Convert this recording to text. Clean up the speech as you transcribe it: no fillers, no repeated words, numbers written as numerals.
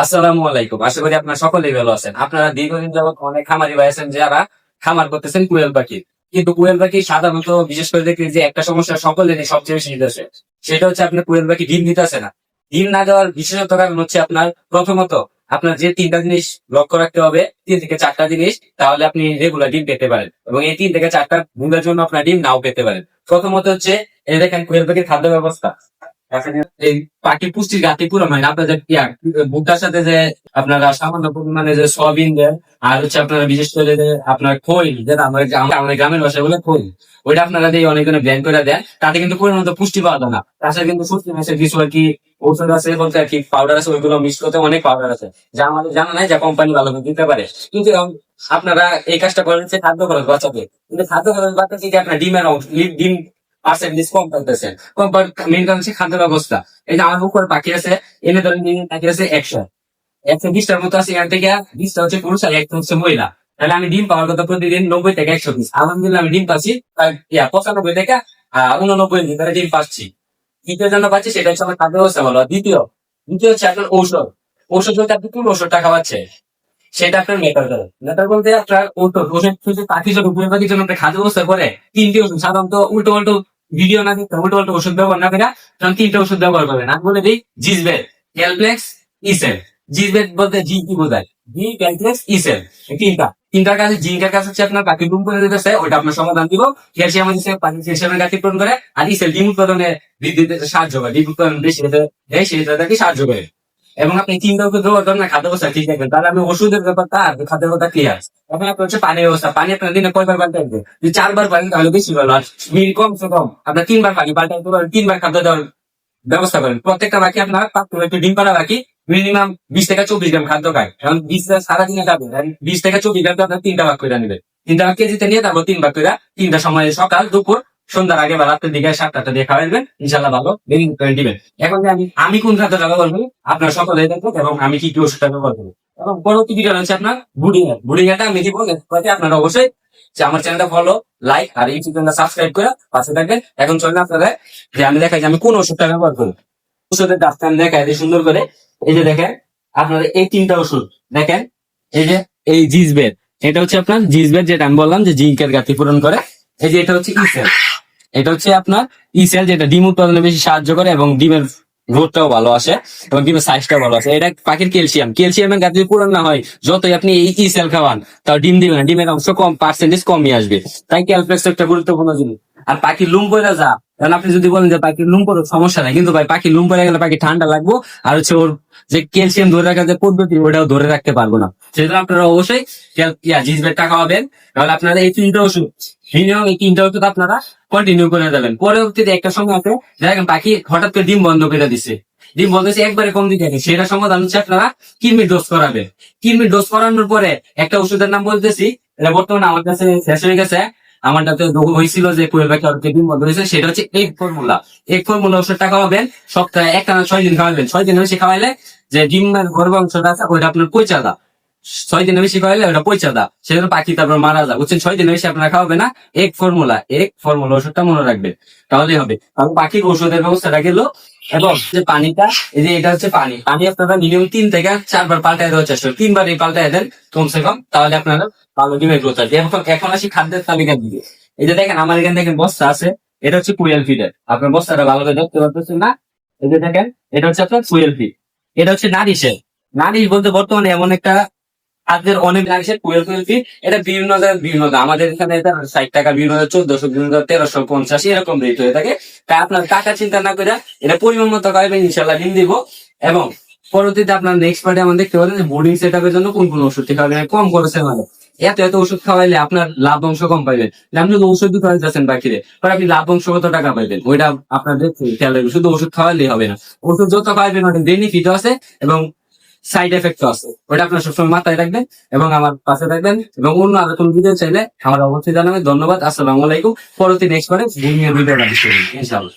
আসসালামু আলাইকুম। আশা করি আপনারা সকলেই ভালো আছেন। আপনারা দীর্ঘদিন যাবত অনেক খামারি ভাই আছেন যারা খামার করতেছেন কোয়েল পাখির। কিন্তু কোয়েল পাখি সাধারণত বিশেষ করে দেখি যে একটা সমস্যা সকলেরই সবচেয়ে বেশি নিতেছে, সেটা হচ্ছে আপনার কোয়েল পাখি ডিম দিতেছে না। ডিম না দেওয়ার বিশেষত কারণ হচ্ছে আপনার প্রথমত আপনার যে তিনটা জিনিস লক্ষ্য রাখতে হবে, 3 থেকে 4টা জিনিস, তাহলে আপনি রেগুলার ডিম পেতে পারেন এবং এই 3 থেকে 4টা ভুলের জন্য আপনার ডিম নাও পেতে পারেন। প্রথমত হচ্ছে এই দেখেন কোয়েল পাখির খাদ্য ব্যবস্থা। এই পাখির পুষ্টির ঘাটতি পূরণ হয় না। আপনাদের ভুট্টার সাথে যে আপনারা সামান্য পরিমাণে যে সয়াবিন দেন, আর হচ্ছে আপনারা বিশেষ করে যে আপনার খই, যেটা আমাদের গ্রামের ভাষায় বলে খই, ওইটা আপনারা দিয়ে অনেকজনে ব্লেন্ড করে দেন, তাতে কিন্তু পরিমাণ পুষ্টি পাওয়া যায় না। তাছাড়া কিন্তু পুষ্টি মাসের কিছু আর কি ঔষধ আছে, বলতে আর কি পাউডার আছে, ওইগুলো মিক্স করতে অনেক পাউডার আছে যা আমাদের জানা নাই, যা কোম্পানি ভালো করে দিতে পারে। কিন্তু আপনারা এই কাজটা করেন হচ্ছে খাদ্য খরচ বাঁচাতে, কিন্তু খাদ্য খরচ বাঁচাতে যে আপনার ডিমের ডিম পার্সেন্টেজ কম পাইতেছেন। কম মেন কারণ হচ্ছে খাদ্য ব্যবস্থা। এই যে আমার উপর পাখি আছে, এনে ধরেন পাখি আছে 120টার মতো আছে, এখান থেকে 20টা হচ্ছে পুরুষ আর 1টা হচ্ছে মহিলা। তাহলে আমি ডিম পাওয়ার কথা প্রতিদিন 90 থেকে 100 পিস, আলহামদুলিল্লাহ আমি ডিম পাচ্ছি 95 থেকে 89 দিন ধরে ডিম পাচ্ছি। দ্বিতীয় জন্য পাচ্ছি সেটা হচ্ছে আমার খাদ্য ব্যবস্থা ভালো। দ্বিতীয় দ্বিতীয় হচ্ছে আপনার ঔষধ। ঔষধ বলতে আপনি কোন ওষুধটা খাওয়াচ্ছে সেটা আপনার মেটার করে। মেটার বলতে আপনার ওষুধ শুধু পাখির জন্য, উপরে পাখির জন্য আপনি খাদ্য ব্যবস্থা করে 3টে ওষুধ, সাধারণত উল্টো উল্টো ভিডিও না দিতে উল্টো উল্টো ওষুধ ব্যবহার না করে তখন 3টে ওষুধ ব্যবহার করবেন। আমি বলে দিই জিসবেট, ক্যালপ্লেক্স, ইসেল। জিসবেট বলতে জি কি বোঝায়? জি, ক্যালপ্লেক্স, ইসেল। তিনটার কাছে জিঙ্কের কাছে হচ্ছে আপনার পাখি রুম করে দিতেছে, ওইটা আপনার সমাধান দিব। ক্যালসিয়াম হচ্ছে পাখি ক্যালসিয়ামের ঘাটতি পূরণ করে, আর ইসেল ডিম উৎপাদনে বৃদ্ধিতে সাহায্য করে, ডিম উৎপাদন বেশি হতে সেটা সাহায্য করে। এবং আপনি চিন্তা করতে পারবেন না খাদ্য ব্যবস্থা ঠিক রাখবেন, তাহলে আপনি ওষুধের ব্যাপারটা আর খাদ্যের কথা ক্লিয়ার। এখন আপনার হচ্ছে পানির ব্যবস্থা। পানি আপনার দিনে কয়বার পাল্টাইবে? যদি 4বার পানি তাহলে বেশি ভালো, আর কমসে কম আপনার 3বার পানি পাল্টাইতে পারেন, 3বার খাদ্য দেওয়ার ব্যবস্থা করেন। প্রত্যেকটা বাকি আপনার একটু ডিম পাড়া বাকি মিনিমাম 20 থেকে 24 গ্রাম খাদ্য খায়। এখন 20 সারাদিনে খাবে, 20 থেকে 24 গ্রাম তো আপনার 3টা ভাগ করে নেবে। 3টা ভাগ কেজিতে নিয়ে তারপর 3 ভাগ করে 3টা সময় সকাল দুপুর সন্ধ্যার আগে বা রাত্রের দিকে 7টা দিয়ে খাওয়াইবেন, ইনশাল্লাহ ভালো বেরিং করে দিবেন। এখন যে আমি কোন খাদ্যটা ব্যবহার করি আপনার সকলে দেখবেন, এবং আমি কি কি ওষুধটা ব্যবহার করি। এবং পরবর্তী ভিডিও হচ্ছে আপনার বুডিং আমি দিব। আপনারা অবশ্যই যে আমার চ্যানেলটা ফলো, লাইক আর ইউটিউব চ্যানেলটা সাবস্ক্রাইব করে পাশে থাকবেন। এখন চলেন আপনারা যে আমি দেখাই যে আমি কোন ওষুধটা ব্যবহার করি। ওষুধের ডাক্তার দেখায় যে সুন্দর করে। এই যে দেখেন আপনারা এই 3টা ওষুধ দেখেন। এই যে এই জিসবেট, এটা হচ্ছে আপনার জিসবেট, যেটা আমি বললাম যে জিঙ্কের ঘাটতি পূরণ করে। এই যে এটা হচ্ছে ইসেল, এটা হচ্ছে আপনার ইসেল, যেটা ডিম উৎপাদনে বেশি সাহায্য করে এবং ডিমের গ্রোথটাও ভালো আসে এবং ডিমের সাইজটাও ভালো আসে। এটা পাখির ক্যালসিয়ামের ঘাটতি পূরণ না হয়, যতই আপনি এই ইসেল খাওয়ান তাও ডিম দিবেন না, ডিমের অংশ কম, পার্সেন্টেজ কমই আসবে। তাই ক্যালপ্লেক্স একটা গুরুত্বপূর্ণ জিনিস। আর পাখির লুম পরে যা, কারণ আপনি যদি বলেন যে পাখির লুম পরে সমস্যা নাই, কিন্তু ভাই পাখির লুম পরে গেলে পাখি ঠান্ডা লাগবো, আর হচ্ছে ওর যে ক্যালসিয়াম ধরে রাখার যে পদ্ধতি ওটাও ধরে রাখতে পারবো না। সেজন্য আপনারা অবশ্যই জিসবেটটা খাওয়াবেন। তাহলে আপনারা এই 3টা ওষুধ মিনিমাম, এই 3টা ওষুধ আপনারা কন্টিনিউ করে দেবেন। পরবর্তীতে একটা সময় আছে দেখেন পাখি হঠাৎ করে ডিম বন্ধ করে দিচ্ছে, ডিম বন্ধ হচ্ছে একবারে কম দিকে, সেটা সমাধান হচ্ছে আপনারা কৃমির ডোজ করাবেন। কৃমির ডোজ করানোর পরে একটা ওষুধের নাম বলতেছি, এটা বর্তমানে আমার কাছে শেষ হয়ে গেছে। আমারটাতে হয়েছিল যে কোয়েল পাখি অর্ধে ডিম বন্ধ হয়েছে, সেটা হচ্ছে এক ফর্মুলা ওষুধটা খাওয়াবেন। সপ্তাহে একটানা 6 দিন খাওয়াবেন। 6 দিন বেশি খাওয়াইলে যে ডিমের গর্ভ অংশটা আছে ওইটা আপনার পচা দা। 6 দিনের বেশি খাওয়াইলে ওটা পচা দা, সেজন্য পাখি তারপর মারা যায়, বুঝছেন? 6 দিনের বেশি আপনারা খাওয়াবে না। এক ফর্মুলা ওষুধটা মনে রাখবেন, তাহলেই হবে। কারণ পাখির ওষুধের ব্যবস্থাটা গেল। এবং যে পানিটা, এই যে এটা হচ্ছে পানি আপনারা মিনিমাম 3 থেকে 4বার পাল্টাই দেওয়ার চেষ্টা করুন। 3বারই পাল্টাই দেন কমসে কম, তাহলে আপনারা ভালো ডিমের গ্রোথ আসবে। এখন আসি খাদ্যের তালিকার দিকে। এই যে দেখেন আমার এখানে দেখেন বস্তা আছে, এটা হচ্ছে কোয়েল ফিডের। আপনার বস্তাটা ভালো করে দেখতে পাচ্ছেন না? এই যে দেখেন এটা হচ্ছে আপনার কোয়েল ফিড, এটা হচ্ছে নারিশের। নারিশ বলতে বর্তমানে এমন একটা খাদ্যের অনেক নারিশের কোয়েল ফিড। এটা বিভিন্ন দাম। আমাদের এখানে এটা 60 টাকা, বিভিন্ন 1400, বিভিন্ন 1350 এরকম রেট হয়ে থাকে। তাই আপনার টাকা চিন্তা না করে এটা পরিমাণ মতো খাইবেন, ইনশাল্লাহ ডিম দিব। এবং পরবর্তীতে আপনার নেক্সট পার্টে আমাদের দেখতে পারেন যে বোর্ডিং সেট আপের জন্য কোন কোন ওষুধ খাওয়াবেন। কম করেছে মানে এত ওষুধ খাওয়াইলে আপনার লাভ অংশ কম পাইবেন। আপনি যদি ওষুধ খাওয়াই যাচ্ছেন পাখিরে, পরে আপনি লাভ অংশ কত টাকা পাইবেন ওইটা আপনাদের খেয়াল রাখবেন। শুধু ওষুধ খাওয়ালেই হবে না, ওষুধ যত খাওয়াবেন ওটা বেনিফিটও আছে এবং সাইড এফেক্ট আছে, ওটা আপনার সবসময় মাথায় রাখবেন এবং আমার পাশে থাকবেন। এবং অন্য আরো কোন ভিডিও চাইলে আমার অবশ্যই জানাবেন। ধন্যবাদ, আসসালামু আলাইকুম। পরবর্তী নেক্সট পরে ভিডিও ইনশাআল্লাহ।